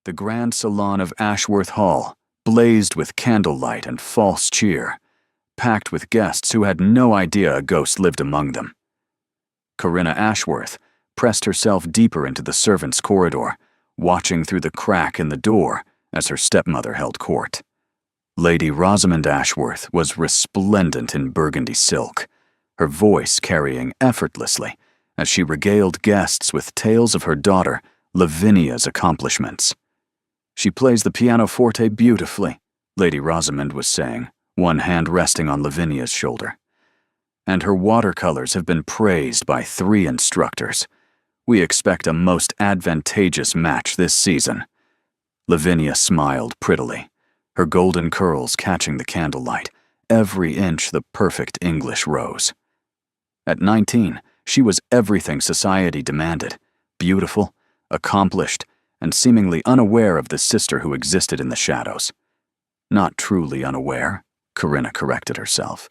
The grand salon of Ashworth Hall blazed with candlelight and false cheer, packed with guests who had no idea a ghost lived among them. Corinna Ashworth pressed herself deeper into the servants' corridor, watching through the crack in the door as her stepmother held court. Lady Rosamond Ashworth was resplendent in burgundy silk, her voice carrying effortlessly as she regaled guests with tales of her daughter Lavinia's accomplishments. "She plays the pianoforte beautifully," Lady Rosamond was saying, one hand resting on Lavinia's shoulder. "And her watercolors have been praised by 3 instructors. We expect a most advantageous match this season." Lavinia smiled prettily, her golden curls catching the candlelight, every inch the perfect English rose. At 19, she was everything society demanded: beautiful, accomplished, and seemingly unaware of the sister who existed in the shadows. Not truly unaware, Corinna corrected herself.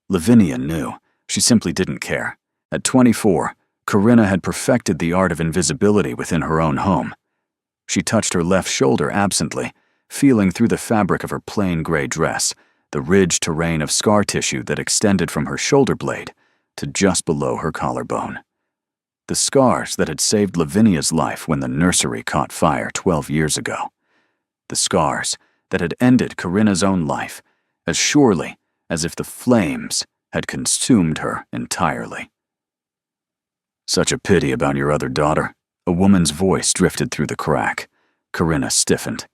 Lavinia knew. She simply didn't care. At 24, Corinna had perfected the art of invisibility within her own home. She touched her left shoulder absently, feeling through the fabric of her plain gray dress, the ridged terrain of scar tissue that extended from her shoulder blade to just below her collarbone. The scars that had saved Lavinia's life when the nursery caught fire 12 years ago. The scars that had ended Corinna's own life as surely as if the flames had consumed her entirely. "Such a pity about your other daughter," a woman's voice drifted through the crack. Corinna stiffened.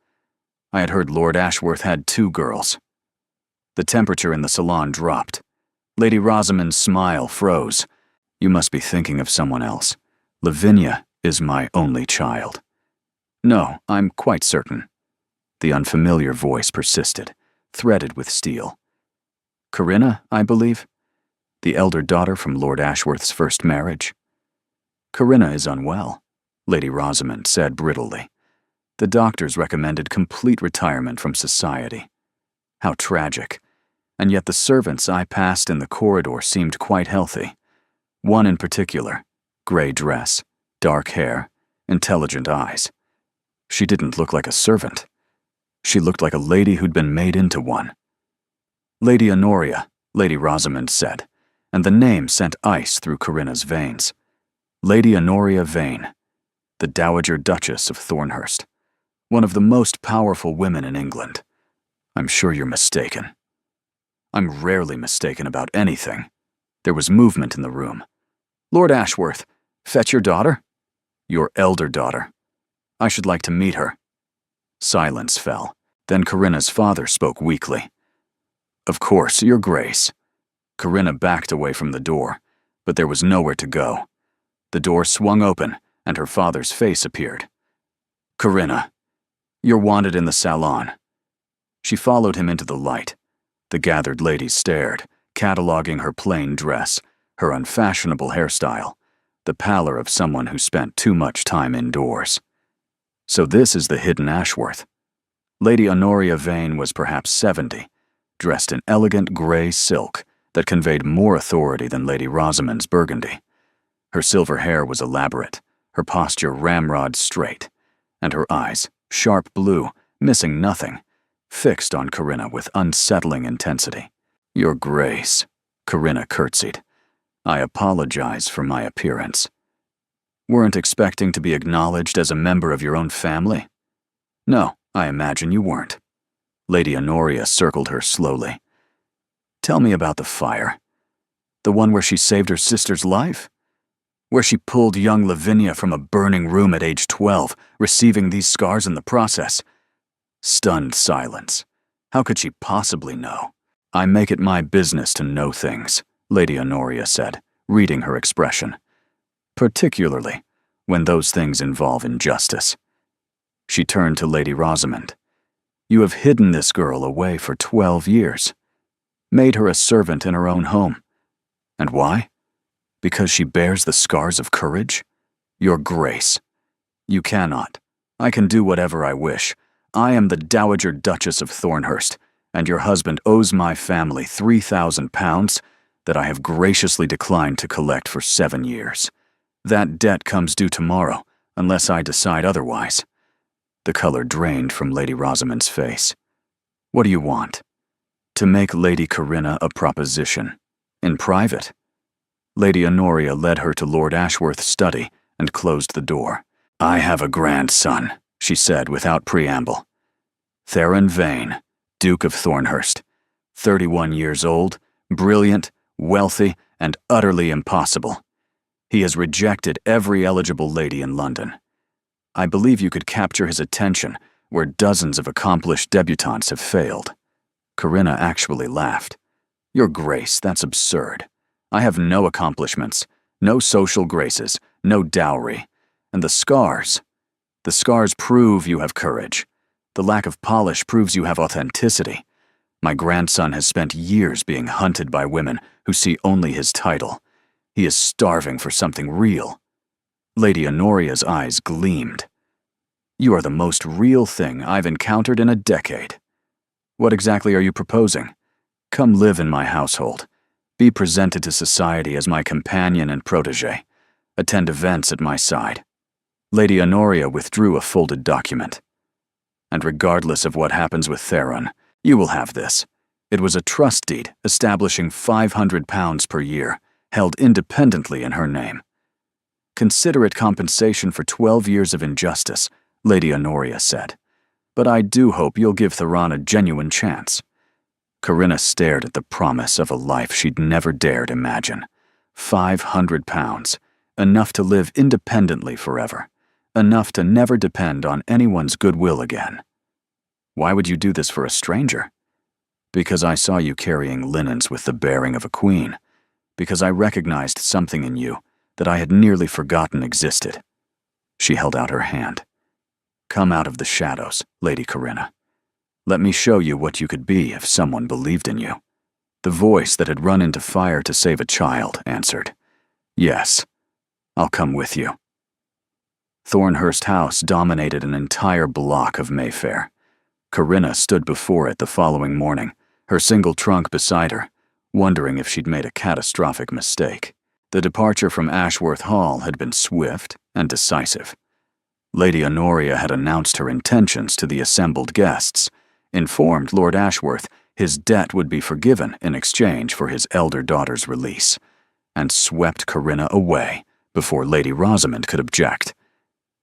"I had heard Lord Ashworth had 2 girls." The temperature in the salon dropped. Lady Rosamond's smile froze. "You must be thinking of someone else. Lavinia is my only child." "No, I'm quite certain." The unfamiliar voice persisted, threaded with steel. "Corinna, I believe? The elder daughter from Lord Ashworth's first marriage?" "Corinna is unwell," Lady Rosamond said brittlely. "The doctors recommended complete retirement from society." How tragic. And yet the servants I passed in the corridor seemed quite healthy. One in particular, gray dress, dark hair, intelligent eyes. She didn't look like a servant. She looked like a lady who'd been made into one. "Lady Honoria," Lady Rosamond said, and the name sent ice through Corinna's veins. Lady Honoria Vane, the Dowager Duchess of Thornhurst, one of the most powerful women in England. "I'm sure you're mistaken." "I'm rarely mistaken about anything." There was movement in the room. "Lord Ashworth, fetch your daughter?" "Your elder daughter. I should like to meet her." Silence fell. Then Corinna's father spoke weakly. "Of course, Your Grace." Corinna backed away from the door, but there was nowhere to go. The door swung open, and her father's face appeared. "Corinna, you're wanted in the salon." She followed him into the light. The gathered ladies stared, cataloging her plain dress, her unfashionable hairstyle, the pallor of someone who spent too much time indoors. So this is the hidden Ashworth. Lady Honoria Vane was perhaps 70, dressed in elegant gray silk that conveyed more authority than Lady Rosamond's burgundy. Her silver hair was elaborate, her posture ramrod straight, and her eyes, sharp blue, missing nothing, fixed on Corinna with unsettling intensity. "Your Grace," Corinna curtsied. "I apologize for my appearance." "Weren't expecting to be acknowledged as a member of your own family?" "No, I imagine you weren't." Lady Honoria circled her slowly. "Tell me about the fire. The one where she saved her sister's life? Where she pulled young Lavinia from a burning room at age 12, receiving these scars in the process?" Stunned silence. How could she possibly know? "I make it my business to know things," Lady Honoria said, reading her expression. "Particularly when those things involve injustice." She turned to Lady Rosamond. "You have hidden this girl away for 12 years. Made her a servant in her own home. And why? Because she bears the scars of courage? Your Grace. You cannot. I can do whatever I wish. I am the Dowager Duchess of Thornhurst, and your husband owes my family £3,000 that I have graciously declined to collect for 7 years. That debt comes due tomorrow, unless I decide otherwise. The color drained from Lady Rosamond's face. What do you want? To make Lady Corinna a proposition. In private. Lady Honoria led her to Lord Ashworth's study and closed the door. I have a grandson, she said without preamble. Theron Vane, Duke of Thornhurst. 31 years old, brilliant, wealthy, and utterly impossible. He has rejected every eligible lady in London. I believe you could capture his attention where dozens of accomplished debutantes have failed. Corinna actually laughed. Your Grace, that's absurd. I have no accomplishments, no social graces, no dowry. And the scars prove you have courage. The lack of polish proves you have authenticity. My grandson has spent years being hunted by women who see only his title. He is starving for something real. Lady Honoria's eyes gleamed. You are the most real thing I've encountered in a decade. What exactly are you proposing? Come live in my household. Be presented to society as my companion and protégé. Attend events at my side. Lady Honoria withdrew a folded document. And regardless of what happens with Theron, you will have this. It was a trust deed establishing £500 per year, held independently in her name. Consider it compensation for 12 years of injustice, Lady Honoria said. But I do hope you'll give Theron a genuine chance. Corinna stared at the promise of a life she'd never dared imagine. £500, enough to live independently forever, enough to never depend on anyone's goodwill again. Why would you do this for a stranger? Because I saw you carrying linens with the bearing of a queen, because I recognized something in you that I had nearly forgotten existed. She held out her hand. Come out of the shadows, Lady Corinna. Let me show you what you could be if someone believed in you. The voice that had run into fire to save a child answered. Yes, I'll come with you. Thornhurst House dominated an entire block of Mayfair. Corinna stood before it the following morning, her single trunk beside her, wondering if she'd made a catastrophic mistake. The departure from Ashworth Hall had been swift and decisive. Lady Honoria had announced her intentions to the assembled guests, informed Lord Ashworth his debt would be forgiven in exchange for his elder daughter's release, and swept Corinna away before Lady Rosamond could object.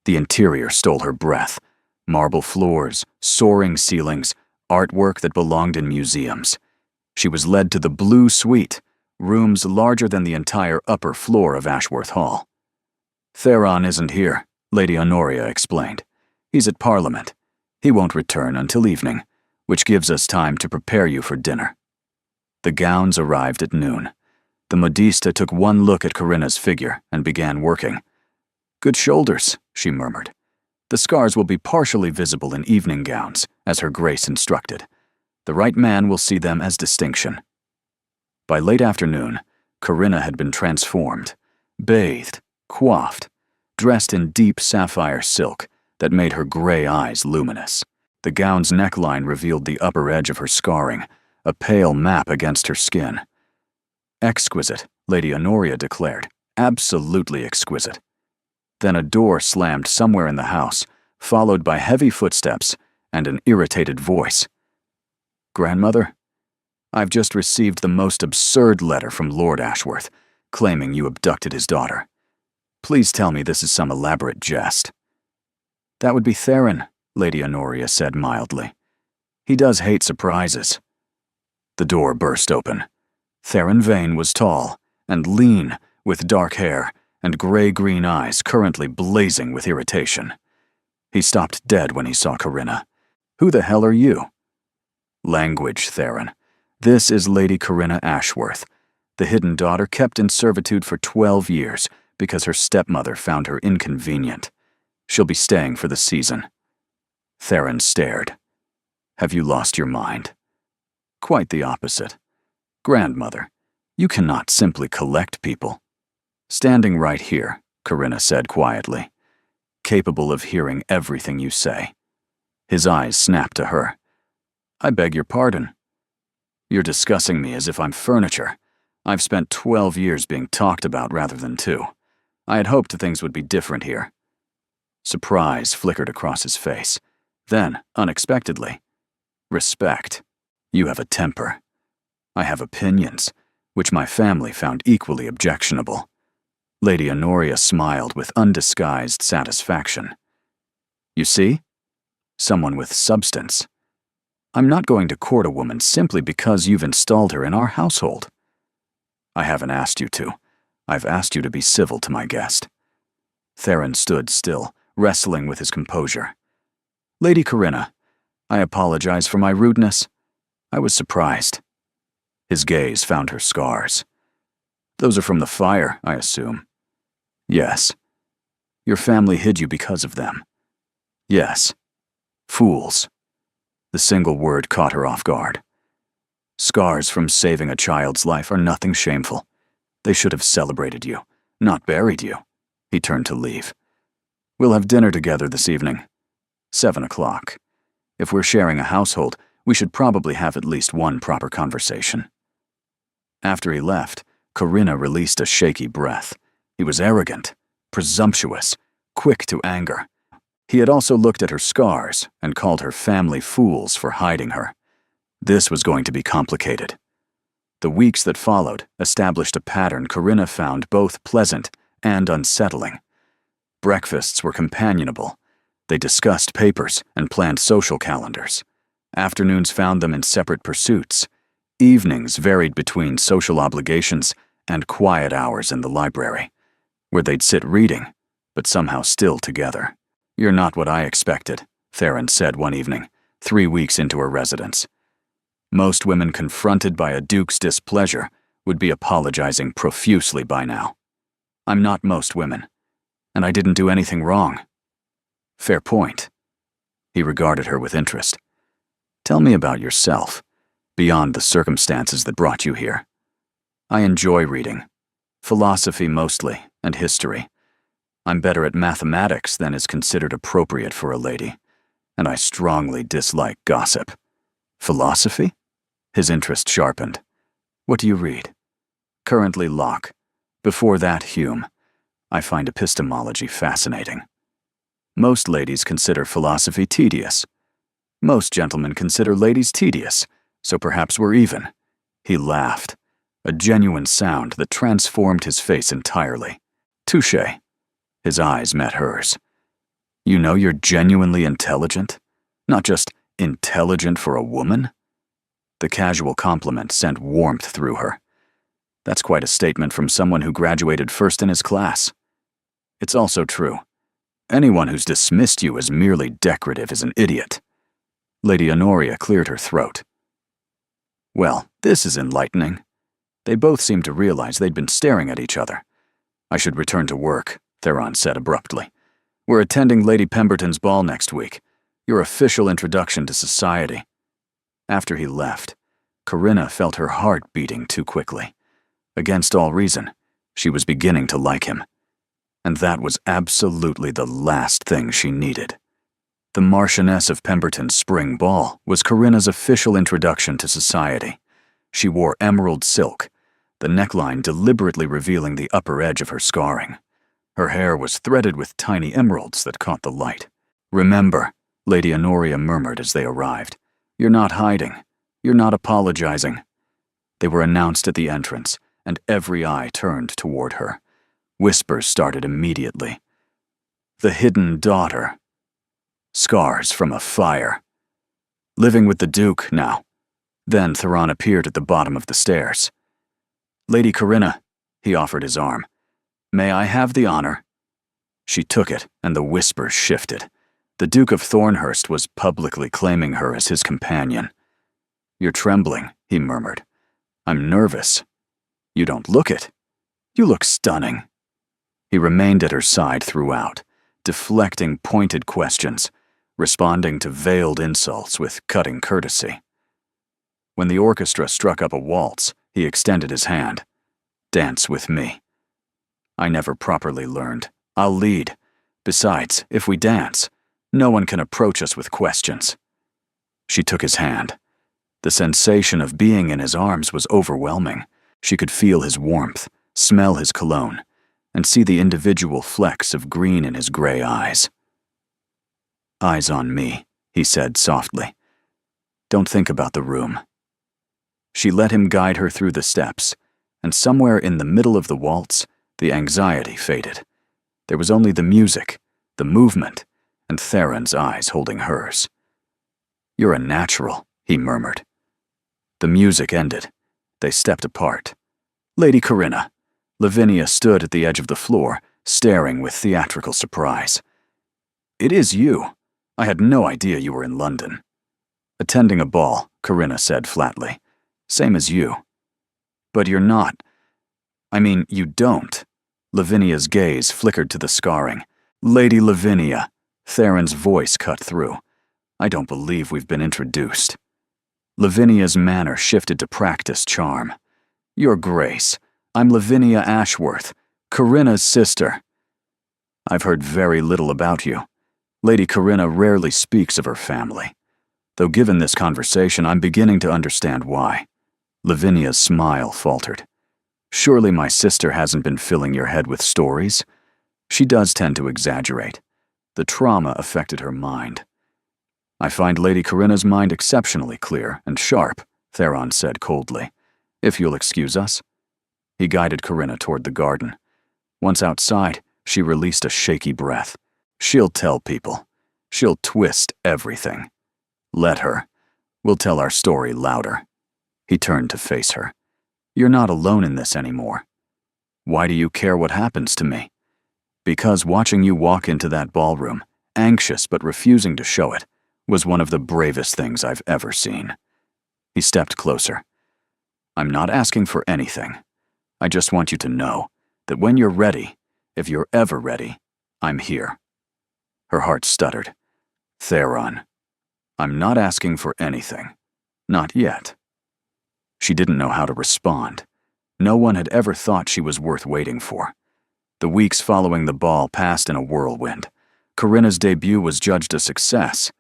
The interior stole her breath. Marble floors, soaring ceilings, artwork that belonged in museums. She was led to the Blue Suite, rooms larger than the entire upper floor of Ashworth Hall. Theron isn't here, Lady Honoria explained. He's at Parliament. He won't return until evening, which gives us time to prepare you for dinner. The gowns arrived at noon. The modista took one look at Corinna's figure and began working. Good shoulders, she murmured. The scars will be partially visible in evening gowns, as her grace instructed. The right man will see them as distinction. By late afternoon, Corinna had been transformed, bathed, coiffed, dressed in deep sapphire silk that made her gray eyes luminous. The gown's neckline revealed the upper edge of her scarring, a pale map against her skin. Exquisite, Lady Honoria declared. Absolutely exquisite. Then a door slammed somewhere in the house, followed by heavy footsteps and an irritated voice. Grandmother, I've just received the most absurd letter from Lord Ashworth, claiming you abducted his daughter. Please tell me this is some elaborate jest. That would be Theron, Lady Honoria said mildly. He does hate surprises. The door burst open. Theron Vane was tall and lean, with dark hair and gray-green eyes currently blazing with irritation. He stopped dead when he saw Corinna. Who the hell are you? Language, Theron. This is Lady Corinna Ashworth, the hidden daughter kept in servitude for 12 years because her stepmother found her inconvenient. She'll be staying for the season. Theron stared. Have you lost your mind? Quite the opposite. Grandmother, you cannot simply collect people. Standing right here, Corinna said quietly, capable of hearing everything you say. His eyes snapped to her. I beg your pardon. You're discussing me as if I'm furniture. I've spent 12 years being talked about rather than 2. I had hoped things would be different here. Surprise flickered across his face. Then, unexpectedly, respect. You have a temper. I have opinions, which my family found equally objectionable. Lady Honoria smiled with undisguised satisfaction. You see? Someone with substance. I'm not going to court a woman simply because you've installed her in our household. I haven't asked you to. I've asked you to be civil to my guest. Theron stood still, wrestling with his composure. Lady Corinna, I apologize for my rudeness. I was surprised. His gaze found her scars. Those are from the fire, I assume. Yes. Your family hid you because of them. Yes. Fools. The single word caught her off guard. Scars from saving a child's life are nothing shameful. They should have celebrated you, not buried you. He turned to leave. We'll have dinner together this evening. 7 o'clock. If we're sharing a household, we should probably have at least one proper conversation. After he left, Corinna released a shaky breath. He was arrogant, presumptuous, quick to anger. He had also looked at her scars and called her family fools for hiding her. This was going to be complicated. The weeks that followed established a pattern Corinna found both pleasant and unsettling. Breakfasts were companionable. They discussed papers and planned social calendars. Afternoons found them in separate pursuits. Evenings varied between social obligations and quiet hours in the library, where they'd sit reading, but somehow still together. You're not what I expected, Theron said one evening, 3 weeks into her residence. Most women confronted by a duke's displeasure would be apologizing profusely by now. I'm not most women, and I didn't do anything wrong. Fair point. He regarded her with interest. Tell me about yourself, beyond the circumstances that brought you here. I enjoy reading. Philosophy mostly, and history. I'm better at mathematics than is considered appropriate for a lady, and I strongly dislike gossip. Philosophy? His interest sharpened. What do you read? Currently Locke. Before that, Hume. I find epistemology fascinating. Most ladies consider philosophy tedious. Most gentlemen consider ladies tedious, so perhaps we're even. He laughed, a genuine sound that transformed his face entirely. Touché. His eyes met hers. You know you're genuinely intelligent? Not just intelligent for a woman? The casual compliment sent warmth through her. That's quite a statement from someone who graduated first in his class. It's also true. Anyone who's dismissed you as merely decorative is an idiot. Lady Honoria cleared her throat. Well, this is enlightening. They both seemed to realize they'd been staring at each other. I should return to work, Theron said abruptly. We're attending Lady Pemberton's ball next week, your official introduction to society. After he left, Corinna felt her heart beating too quickly. Against all reason, she was beginning to like him. And that was absolutely the last thing she needed. The Marchioness of Pemberton's spring ball was Corinna's official introduction to society. She wore emerald silk, the neckline deliberately revealing the upper edge of her scarring. Her hair was threaded with tiny emeralds that caught the light. Remember, Lady Honoria murmured as they arrived. You're not hiding. You're not apologizing. They were announced at the entrance, and every eye turned toward her. Whispers started immediately. The hidden daughter. Scars from a fire. Living with the Duke now. Then Theron appeared at the bottom of the stairs. Lady Corinna, he offered his arm. May I have the honor? She took it, and the whispers shifted. The Duke of Thornhurst was publicly claiming her as his companion. You're trembling, he murmured. I'm nervous. You don't look it. You look stunning. He remained at her side throughout, deflecting pointed questions, responding to veiled insults with cutting courtesy. When the orchestra struck up a waltz, he extended his hand. Dance with me. I never properly learned. I'll lead. Besides, if we dance, no one can approach us with questions. She took his hand. The sensation of being in his arms was overwhelming. She could feel his warmth, smell his cologne, and see the individual flecks of green in his gray eyes. Eyes on me, he said softly. Don't think about the room. She let him guide her through the steps, and somewhere in the middle of the waltz, the anxiety faded. There was only the music, the movement, and Theron's eyes holding hers. You're a natural, he murmured. The music ended. They stepped apart. Lady Corinna. Lavinia stood at the edge of the floor, staring with theatrical surprise. It is you. I had no idea you were in London. Attending a ball, Corinna said flatly. Same as you. But you're not. I mean, you don't. Lavinia's gaze flickered to the scarring. Lady Lavinia. Theron's voice cut through. I don't believe we've been introduced. Lavinia's manner shifted to practiced charm. Your Grace, I'm Lavinia Ashworth, Corinna's sister. I've heard very little about you. Lady Corinna rarely speaks of her family. Though given this conversation, I'm beginning to understand why. Lavinia's smile faltered. Surely my sister hasn't been filling your head with stories? She does tend to exaggerate. The trauma affected her mind. I find Lady Corinna's mind exceptionally clear and sharp, Theron said coldly. If you'll excuse us. He guided Corinna toward the garden. Once outside, she released a shaky breath. She'll tell people. She'll twist everything. Let her. We'll tell our story louder. He turned to face her. You're not alone in this anymore. Why do you care what happens to me? Because watching you walk into that ballroom, anxious but refusing to show it, was one of the bravest things I've ever seen. He stepped closer. I'm not asking for anything. I just want you to know that when you're ready, if you're ever ready, I'm here. Her heart stuttered. Theron, I'm not asking for anything. Not yet. She didn't know how to respond. No one had ever thought she was worth waiting for. The weeks following the ball passed in a whirlwind. Corinna's debut was judged a success.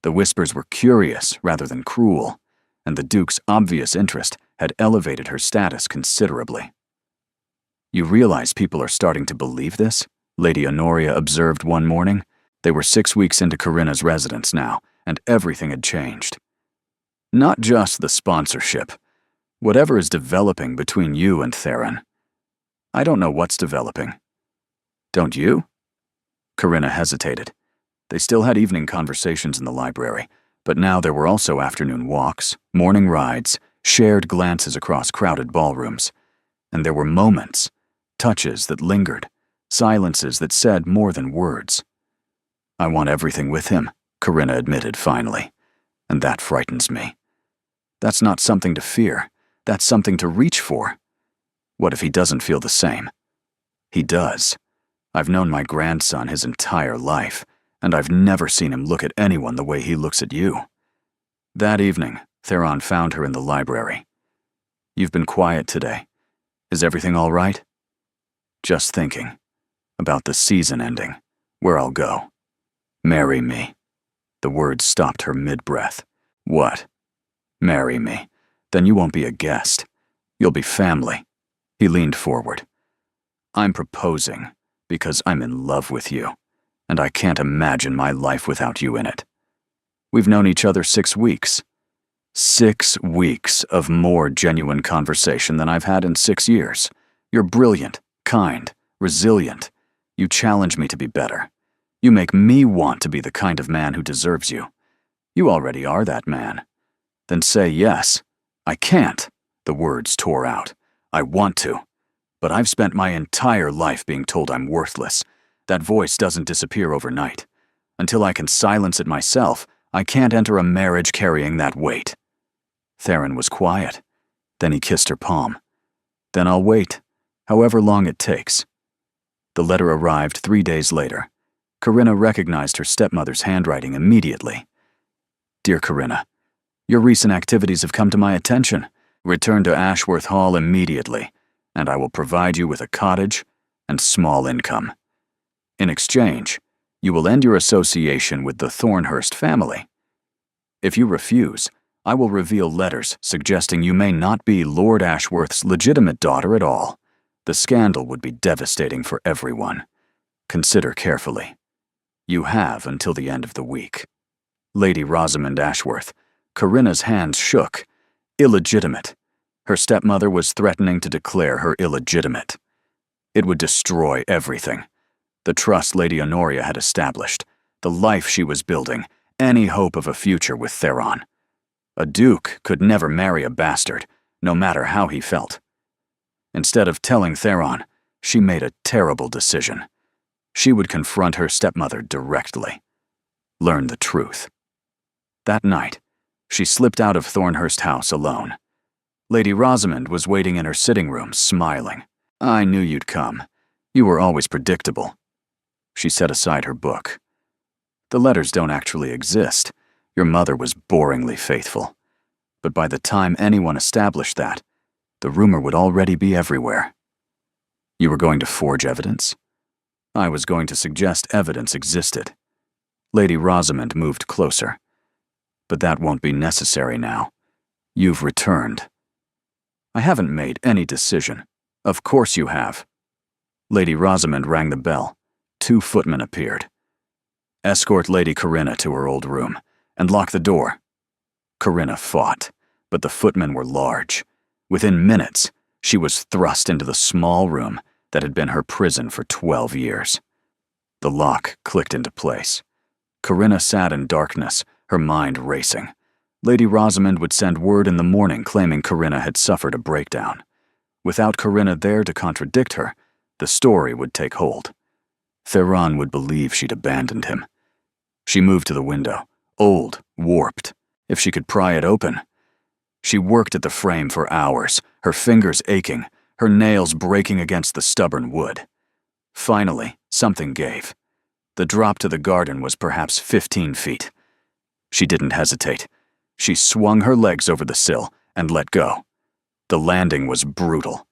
The whispers were curious rather than cruel, and the Duke's obvious interest had elevated her status considerably. You realize people are starting to believe this? Lady Honoria observed one morning. They were 6 weeks into Corinna's residence now, and everything had changed. Not just the sponsorship. Whatever is developing between you and Theron. I don't know what's developing. Don't you? Corinna hesitated. They still had evening conversations in the library, but now there were also afternoon walks, morning rides, shared glances across crowded ballrooms. And there were moments, touches that lingered, silences that said more than words. I want everything with him, Corinna admitted finally, and that frightens me. That's not something to fear. That's something to reach for. What if he doesn't feel the same? He does. I've known my grandson his entire life, and I've never seen him look at anyone the way he looks at you. That evening, Theron found her in the library. You've been quiet today. Is everything all right? Just thinking. About the season ending. Where I'll go. Marry me. The words stopped her mid-breath. What? Marry me. Then you won't be a guest. You'll be family. He leaned forward. I'm proposing because I'm in love with you, and I can't imagine my life without you in it. We've known each other 6 weeks. 6 weeks of more genuine conversation than I've had in 6 years. You're brilliant, kind, resilient. You challenge me to be better. You make me want to be the kind of man who deserves you. You already are that man. Then say yes. I can't, the words tore out. I want to. But I've spent my entire life being told I'm worthless. That voice doesn't disappear overnight. Until I can silence it myself, I can't enter a marriage carrying that weight. Theron was quiet. Then he kissed her palm. Then I'll wait, however long it takes. The letter arrived 3 days later. Corinna recognized her stepmother's handwriting immediately. Dear Corinna, your recent activities have come to my attention. Return to Ashworth Hall immediately, and I will provide you with a cottage and small income. In exchange, you will end your association with the Thornhurst family. If you refuse, I will reveal letters suggesting you may not be Lord Ashworth's legitimate daughter at all. The scandal would be devastating for everyone. Consider carefully. You have until the end of the week. Lady Rosamond Ashworth. Corinna's hands shook. Illegitimate. Her stepmother was threatening to declare her illegitimate. It would destroy everything. The trust Lady Honoria had established, the life she was building, any hope of a future with Theron. A duke could never marry a bastard, no matter how he felt. Instead of telling Theron, she made a terrible decision. She would confront her stepmother directly. Learn the truth. That night, she slipped out of Thornhurst House alone. Lady Rosamond was waiting in her sitting room, smiling. "I knew you'd come. You were always predictable." She set aside her book. "The letters don't actually exist. Your mother was boringly faithful. But by the time anyone established that, the rumor would already be everywhere." "You were going to forge evidence?" "I was going to suggest evidence existed." Lady Rosamond moved closer. "But that won't be necessary now. You've returned." "I haven't made any decision." "Of course you have." Lady Rosamond rang the bell. 2 footmen appeared. "Escort Lady Corinna to her old room, and lock the door." Corinna fought, but the footmen were large. Within minutes, she was thrust into the small room that had been her prison for 12 years. The lock clicked into place. Corinna sat in darkness, her mind racing. Lady Rosamond would send word in the morning claiming Corinna had suffered a breakdown. Without Corinna there to contradict her, the story would take hold. Theron would believe she'd abandoned him. She moved to the window, old, warped. If she could pry it open. She worked at the frame for hours, her fingers aching, her nails breaking against the stubborn wood. Finally, something gave. The drop to the garden was perhaps 15 feet. She didn't hesitate. She swung her legs over the sill and let go. The landing was brutal.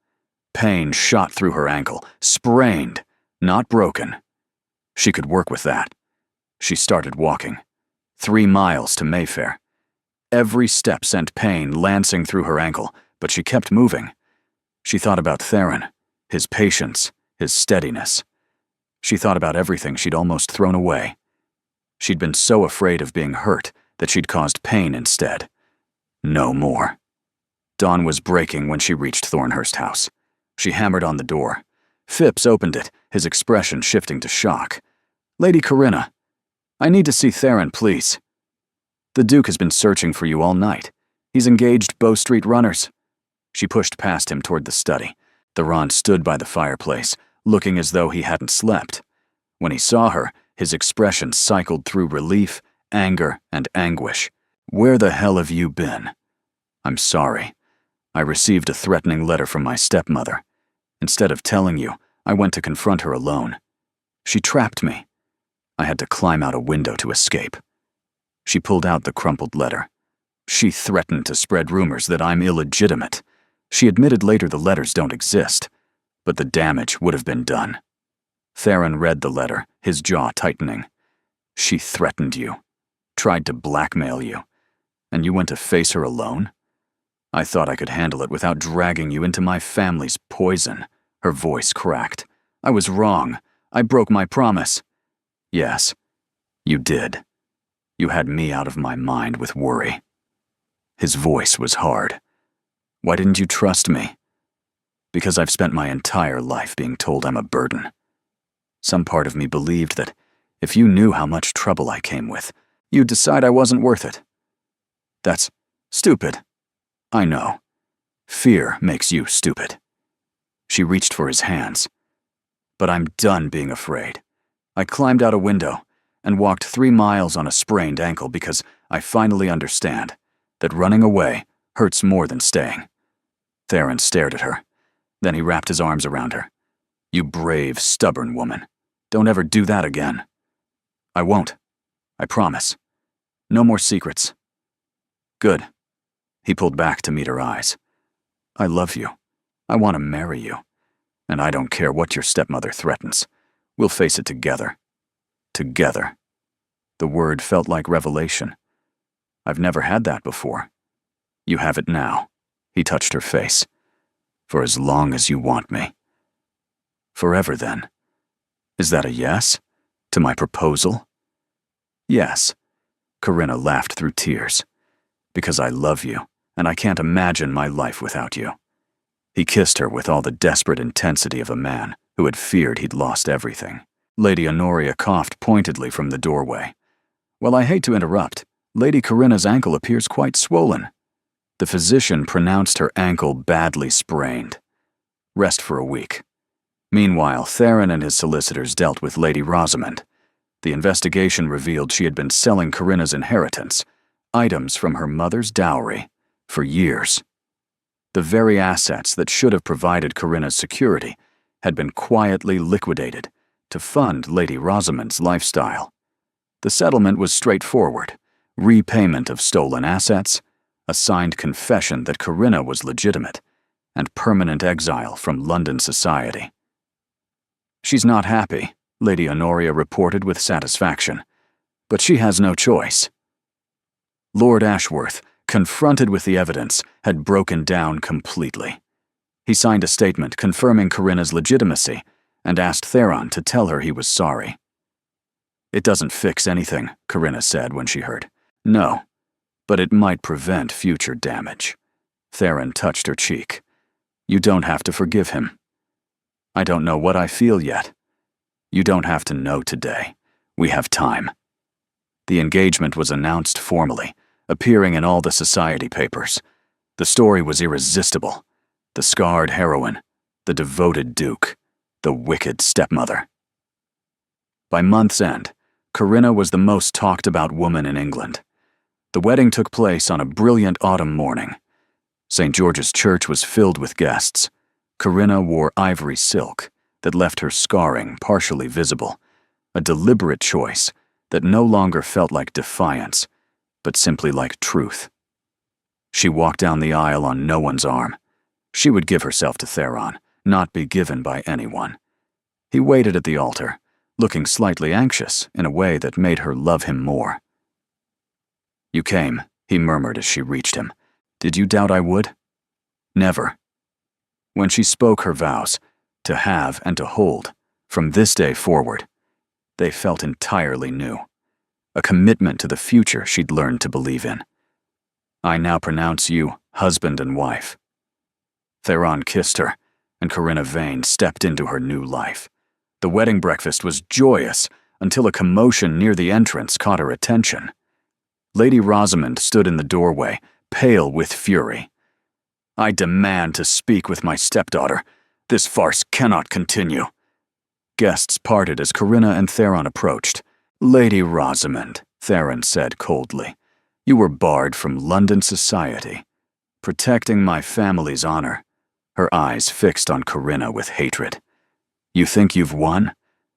Pain shot through her ankle, sprained, not broken. She could work with that. She started walking. 3 miles to Mayfair. Every step sent pain lancing through her ankle, but she kept moving. She thought about Theron, his patience, his steadiness. She thought about everything she'd almost thrown away. She'd been so afraid of being hurt that she'd caused pain instead. No more. Dawn was breaking when she reached Thornhurst House. She hammered on the door. Phipps opened it, his expression shifting to shock. "Lady Corinna, I need to see Theron, please." "The Duke has been searching for you all night. He's engaged Bow Street runners." She pushed past him toward the study. Theron stood by the fireplace, looking as though he hadn't slept. When he saw her, his expression cycled through relief, anger, and anguish. "Where the hell have you been?" "I'm sorry. I received a threatening letter from my stepmother. Instead of telling you, I went to confront her alone. She trapped me. I had to climb out a window to escape." She pulled out the crumpled letter. "She threatened to spread rumors that I'm illegitimate. She admitted later the letters don't exist, but the damage would have been done." Theron read the letter, his jaw tightening. "She threatened you, tried to blackmail you, and you went to face her alone? I thought I could handle it without dragging you into my family's poison." Her voice cracked. "I was wrong. I broke my promise." "Yes, you did. You had me out of my mind with worry." His voice was hard. "Why didn't you trust me?" "Because I've spent my entire life being told I'm a burden. Some part of me believed that if you knew how much trouble I came with, you'd decide I wasn't worth it." "That's stupid." "I know. Fear makes you stupid." She reached for his hands. "But I'm done being afraid. I climbed out a window and walked 3 miles on a sprained ankle because I finally understand that running away hurts more than staying." Theron stared at her. Then he wrapped his arms around her. "You brave, stubborn woman. Don't ever do that again." "I won't. I promise. No more secrets." "Good." He pulled back to meet her eyes. "I love you. I want to marry you. And I don't care what your stepmother threatens. We'll face it together. Together." The word felt like revelation. "I've never had that before." "You have it now." He touched her face. "For as long as you want me." "Forever, then. Is that a yes? To my proposal?" "Yes." Corinna laughed through tears. "Because I love you, and I can't imagine my life without you." He kissed her with all the desperate intensity of a man who had feared he'd lost everything. Lady Honoria coughed pointedly from the doorway. "Well, I hate to interrupt. Lady Corinna's ankle appears quite swollen." The physician pronounced her ankle badly sprained. "Rest for a week." Meanwhile, Theron and his solicitors dealt with Lady Rosamond. The investigation revealed she had been selling Corinna's inheritance, items from her mother's dowry, for years. The very assets that should have provided Corinna's security had been quietly liquidated to fund Lady Rosamond's lifestyle. The settlement was straightforward: repayment of stolen assets, a signed confession that Corinna was legitimate, and permanent exile from London society. "She's not happy," Lady Honoria reported with satisfaction, "but she has no choice." Lord Ashworth, confronted with the evidence, had broken down completely. He signed a statement confirming Corinna's legitimacy and asked Theron to tell her he was sorry. "It doesn't fix anything," Corinna said when she heard. "No, but it might prevent future damage." Theron touched her cheek. "You don't have to forgive him." "I don't know what I feel yet." "You don't have to know today. We have time." The engagement was announced formally, appearing in all the society papers. The story was irresistible. The scarred heroine, the devoted duke, the wicked stepmother. By month's end, Corinna was the most talked about woman in England. The wedding took place on a brilliant autumn morning. St. George's Church was filled with guests. Corinna wore ivory silk that left her scarring partially visible, a deliberate choice that no longer felt like defiance, but simply like truth. She walked down the aisle on no one's arm. She would give herself to Theron, not be given by anyone. He waited at the altar, looking slightly anxious in a way that made her love him more. "You came," he murmured as she reached him. "Did you doubt I would?" "Never." When she spoke her vows, to have and to hold, from this day forward, they felt entirely new. A commitment to the future she'd learned to believe in. "I now pronounce you husband and wife." Theron kissed her, and Corinna Vane stepped into her new life. The wedding breakfast was joyous until a commotion near the entrance caught her attention. Lady Rosamond stood in the doorway, pale with fury. "I demand to speak with my stepdaughter. This farce cannot continue." Guests parted as Corinna and Theron approached. "Lady Rosamond," Theron said coldly, "you were barred from London society. Protecting my family's honor." Her eyes fixed on Corinna with hatred. "You think you've won?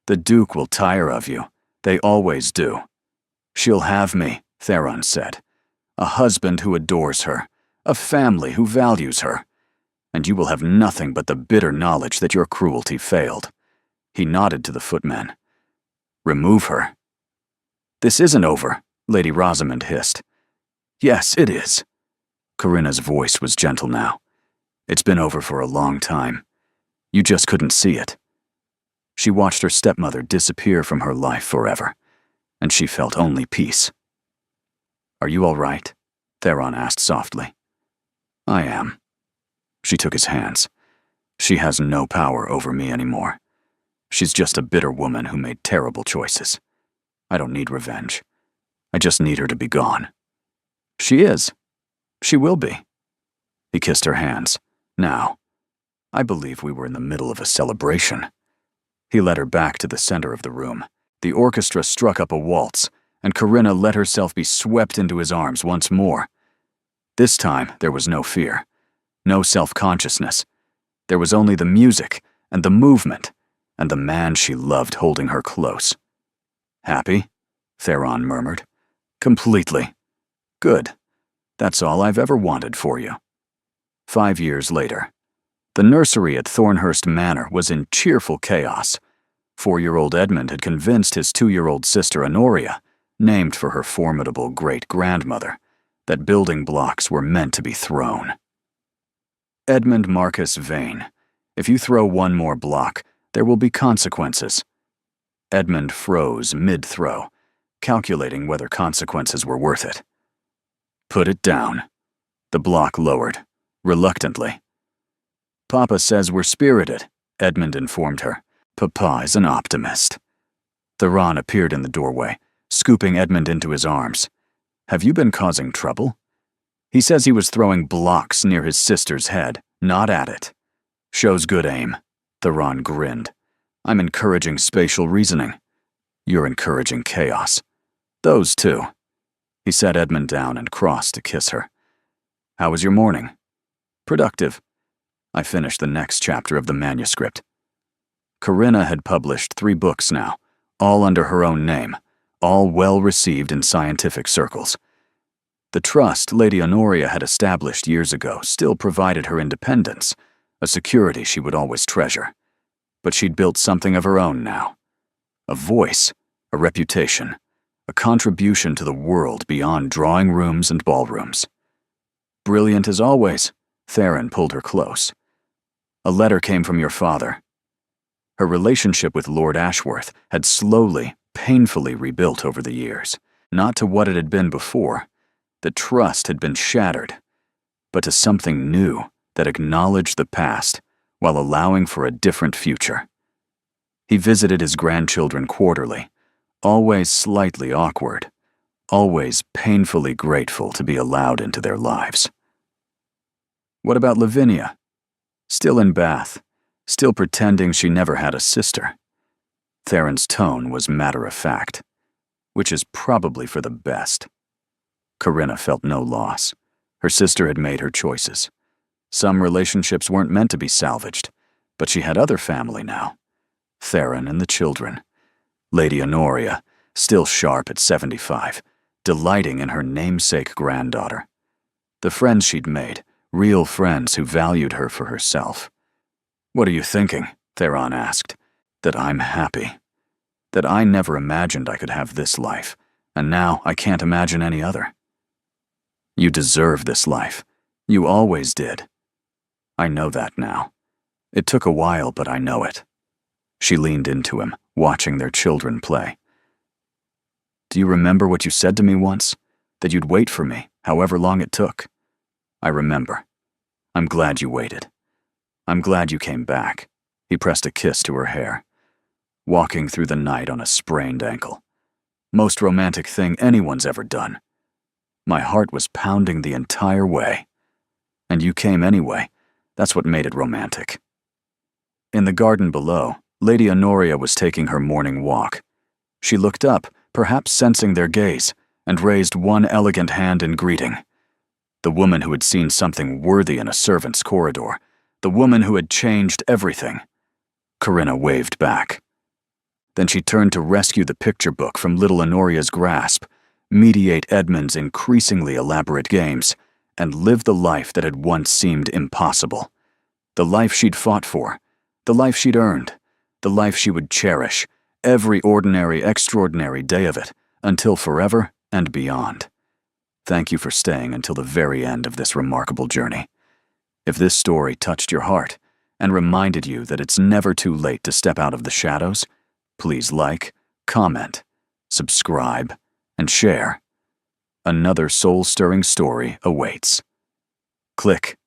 The Duke will tire of you. They always do." "She'll have me," Theron said. "A husband who adores her, a family who values her. And you will have nothing but the bitter knowledge that your cruelty failed." He nodded to the footman. "Remove her." "This isn't over," Lady Rosamond hissed. "Yes, it is." Corinna's voice was gentle now. "It's been over for a long time. You just couldn't see it." She watched her stepmother disappear from her life forever, and she felt only peace. "Are you all right?" Theron asked softly. "I am." She took his hands. "She has no power over me anymore. She's just a bitter woman who made terrible choices. I don't need revenge. I just need her to be gone." "She is. She will be." He kissed her hands. "Now, I believe we were in the middle of a celebration." He led her back to the center of the room. The orchestra struck up a waltz, and Corinna let herself be swept into his arms once more. This time, there was no fear, no self-consciousness. There was only the music and the movement, and the man she loved holding her close. "Happy?" Theron murmured. "Completely." "Good. That's all I've ever wanted for you." 5 years later, the nursery at Thornhurst Manor was in cheerful chaos. 4-year-old Edmund had convinced his 2-year-old sister Honoria, named for her formidable great-grandmother, that building blocks were meant to be thrown. "Edmund Marcus Vane, if you throw one more block, there will be consequences." Edmund froze mid-throw, calculating whether consequences were worth it. Put it down. The block lowered, reluctantly. Papa says we're spirited, Edmund informed her. Papa is an optimist. Theron appeared in the doorway, scooping Edmund into his arms. Have you been causing trouble? He says he was throwing blocks near his sister's head, not at it. Shows good aim. Theron grinned. I'm encouraging spatial reasoning. You're encouraging chaos. Those two. He set Edmund down and crossed to kiss her. How was your morning? Productive. I finished the next chapter of the manuscript. Corinna had published 3 books now, all under her own name, all well received in scientific circles. The trust Lady Honoria had established years ago still provided her independence, a security she would always treasure. But she'd built something of her own now. A voice, a reputation, a contribution to the world beyond drawing rooms and ballrooms. Brilliant as always, Theron pulled her close. A letter came from your father. Her relationship with Lord Ashworth had slowly, painfully rebuilt over the years, not to what it had been before. The trust had been shattered, but to something new that acknowledged the past while allowing for a different future. He visited his grandchildren quarterly, always slightly awkward, always painfully grateful to be allowed into their lives. What about Lavinia? Still in Bath, still pretending she never had a sister. Theron's tone was matter-of-fact, which is probably for the best. Corinna felt no loss. Her sister had made her choices. Some relationships weren't meant to be salvaged, but she had other family now. Theron and the children. Lady Honoria, still sharp at 75, delighting in her namesake granddaughter. The friends she'd made, real friends who valued her for herself. What are you thinking? Theron asked. That I'm happy. That I never imagined I could have this life, and now I can't imagine any other. You deserve this life. You always did. I know that now. It took a while, but I know it. She leaned into him, watching their children play. Do you remember what you said to me once? That you'd wait for me, however long it took? I remember. I'm glad you waited. I'm glad you came back. He pressed a kiss to her hair. Walking through the night on a sprained ankle. Most romantic thing anyone's ever done. My heart was pounding the entire way. And you came anyway. That's what made it romantic. In the garden below, Lady Honoria was taking her morning walk. She looked up, perhaps sensing their gaze, and raised one elegant hand in greeting. The woman who had seen something worthy in a servant's corridor. The woman who had changed everything. Corinna waved back. Then she turned to rescue the picture book from little Honoria's grasp, mediate Edmund's increasingly elaborate games, and live the life that had once seemed impossible. The life she'd fought for, the life she'd earned, the life she would cherish, every ordinary, extraordinary day of it, until forever and beyond. Thank you for staying until the very end of this remarkable journey. If this story touched your heart and reminded you that it's never too late to step out of the shadows, please like, comment, subscribe, and share. Another soul-stirring story awaits. Click,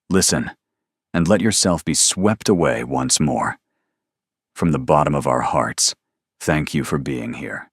listen, and let yourself be swept away once more. From the bottom of our hearts, thank you for being here.